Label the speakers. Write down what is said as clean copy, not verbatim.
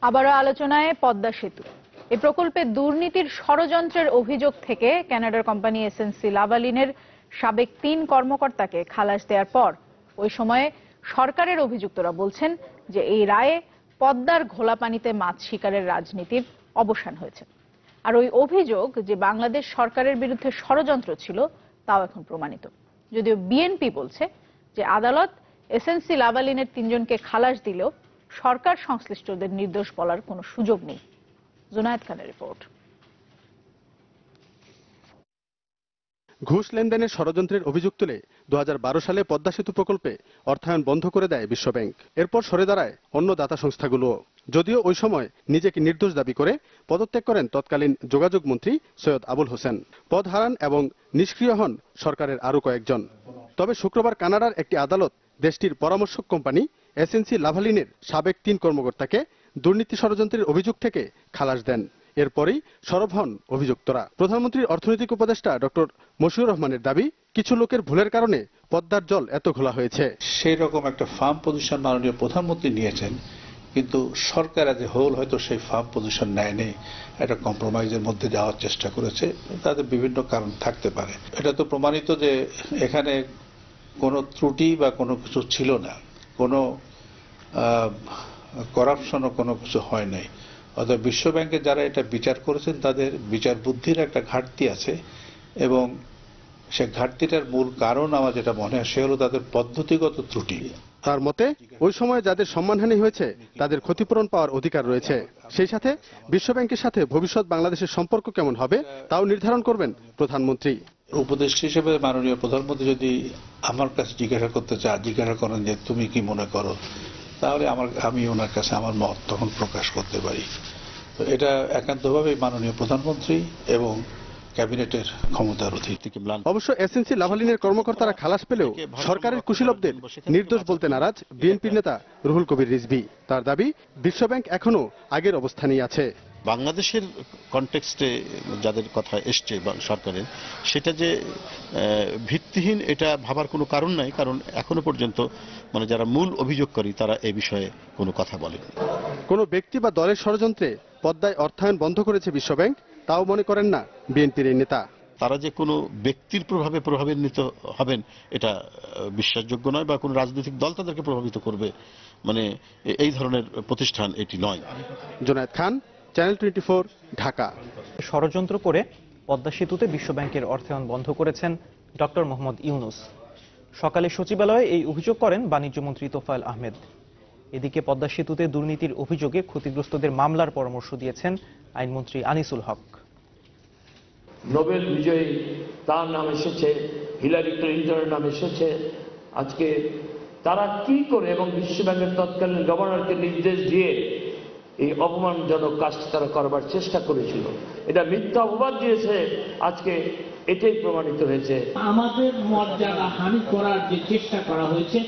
Speaker 1: আবারও আলোচনায় পদ্মা সেতু। এই প্রকল্পে দুর্নীতির ষড়যন্ত্রের অভিযোগ থেকে কানাডার কোম্পানি এসএনসি লাভালিনের সাবেক ৩ কর্মকর্তাকে খালাস দেওয়ার পর ওই সময়ে সরকারের অভিযুক্তরা বলছেন যে এই রায়ে পদ্মার ঘোলা পানিতে মাছ শিকারের রাজনীতির অবসান হয়েছে। আর ওই অভিযোগ যে বাংলাদেশ সরকারের বিরুদ্ধে ষড়যন্ত্র ছিল তাও এখন প্রমাণিত। যদিও বিএনপি বলছে যে আদালত এসএনসি লাভালিনের ৩ জনকে খালাস দিলেও সরকার সংশ্লিষ্টদের নির্দোষ বলার কোনো সুযোগ নেই। জুনায়েদ খানের রিপোর্ট।
Speaker 2: ঘুষ লেনদেনের ষড়যন্ত্রের অভিযোগ তুলে 2012 সালে পদ্মা সেতু প্রকল্পে অর্থায়ন বন্ধ করে দেয় বিশ্বব্যাংক। এরপর সরে দাঁড়ায় অন্য দাতা সংস্থাগুলো। যদিও ওই সময় নিজেকে নির্দোষ দাবি করে পদত্যাগ করেন তৎকালীন যোগাযোগ মন্ত্রী সৈয়দ আবুল হোসেন। পদ হারান এবং নিষ্ক্রিয় হন সরকারের আরো কয়েকজন। তবে শুক্রবার কানাডার একটি আদালত দেশটির পরামর্শক কোম্পানি এসএনসি লাভালিনের সাবেক ৩ কর্মকর্তাকে দুর্নীতি ষড়যন্ত্রের অভিযোগ থেকে খালাস দেন। এরপরই সরব হন অভিযুক্তরা। প্রধানমন্ত্রীর অর্থনৈতিক উপদেষ্টা ডক্টর মশিউর রহমানের দাবি, কিছু লোকের ভুলের কারণে পদ্মার জল এত ঘোলা হয়েছে।
Speaker 3: সেই রকম একটা ফার্ম পজিশন মাননীয় প্রধানমন্ত্রী নিয়েছেন, কিন্তু সরকার এজ এ হোল হয়তো সেই ফার্ম পজিশন নেয়নি, একটা কম্প্রোমাইজের মধ্যে যাওয়ার চেষ্টা করেছে। তাদের বিভিন্ন কারণ থাকতে পারে। এটা তো প্রমাণিত যে এখানে কোনো ত্রুটি বা কোনো কিছু ছিল না, কোনো করাপশনও কোনো কিছু হয় নাই। অর্থাৎ বিশ্বব্যাংকে যারা এটা বিচার করেছেন তাদের বিচার বুদ্ধির একটা ঘাটতি আছে, এবং সে ঘাটতিটার মূল কারণ আমার যেটা মনে হয় সে হলো তাদের পদ্ধতিগত ত্রুটি।
Speaker 2: তার মতে ওই সময় যাদের সম্মানহানি হয়েছে তাদের ক্ষতিপূরণ পাওয়ার অধিকার রয়েছে। সেই সাথে বিশ্বব্যাংকের সাথে ভবিষ্যৎ বাংলাদেশের সম্পর্ক কেমন হবে তাও নির্ধারণ করবেন প্রধানমন্ত্রী।
Speaker 3: উপদেষ্টা হিসেবে মাননীয় প্রধানমন্ত্রী যদি আমার কাছে জিজ্ঞাসা করেন যে তুমি কি মনে করো, তাহলে আমি ওনার কাছে আমার মত তখন প্রকাশ করতে পারি। তো এটা একান্তভাবে মাননীয় প্রধানমন্ত্রী এবং ক্যাবিনেটের ক্ষমতার অধীন।
Speaker 2: অবশ্য এসএনসি লাভালিনের কর্মকর্তারা খালাস পেলেও সরকারের কুশীলবদের নির্দোষ বলতে নারাজ বিএনপির নেতা রুহুল কবির রিজভী। তার দাবি, বিশ্বব্যাংক এখনো আগের অবস্থানেই আছে।
Speaker 4: বাংলাদেশের কনটেক্সটে যাদের কথা এসছে সরকারের, সেটা যে ভিত্তিহীন এটা ভাবার কোনো কারণ নাই, কারণ এখনো পর্যন্ত যারা মূল অভিযোগকারী তারা এ বিষয়ে কোনো কথা বলেনি।
Speaker 2: কোনো ব্যক্তি বা দলের ষড়যন্ত্রে পদ্মায় অর্থায়ন বন্ধ করেছে বিশ্বব্যাংক তাও মনে করেন না বিএনপির এই নেতা।
Speaker 4: তারা যে কোনো ব্যক্তির প্রভাবে প্রভাবান্বিত হবেন এটা বিশ্বাসযোগ্য নয়, বা কোনো রাজনৈতিক দল তাদেরকে প্রভাবিত করবে এই ধরনের প্রতিষ্ঠান এটি নয়।
Speaker 2: জুনায়েদ খান, চ্যানেল 24, ঢাকা।
Speaker 5: ষড়যন্ত্র করে পদ্মা সেতুতে বিশ্বব্যাংকের অর্থায়ন বন্ধ করেছেন ডক্টর মোহাম্মদ ইউনূস। সকালে সচিবালয়ে এই অভিযোগ করেন বাণিজ্যমন্ত্রী তোফায়েল আহমেদ। এদিকে পদ্মা সেতুতে দুর্নীতির অভিযোগে ক্ষতিগ্রস্তদের মামলার পরামর্শ দিয়েছেন আইনমন্ত্রী আনিসুল হক।
Speaker 6: নোবেল বিজয়ী তার নাম এসেছে, হিলারি ক্লিন্টনের নাম এসেছে। আজকে তারা কি করে এবং বিশ্বব্যাংকের তৎকালীন গভর্নরকে নির্দেশ দিয়ে এই অপমানজনক কাজটি তারা করবার চেষ্টা করেছিল, এটা মিথ্যা অপবাদ দিয়েছে। আজকে এটাই প্রমাণিত হয়েছে।
Speaker 7: আমাদের মর্যাদা হানি করার যে চেষ্টা করা হয়েছে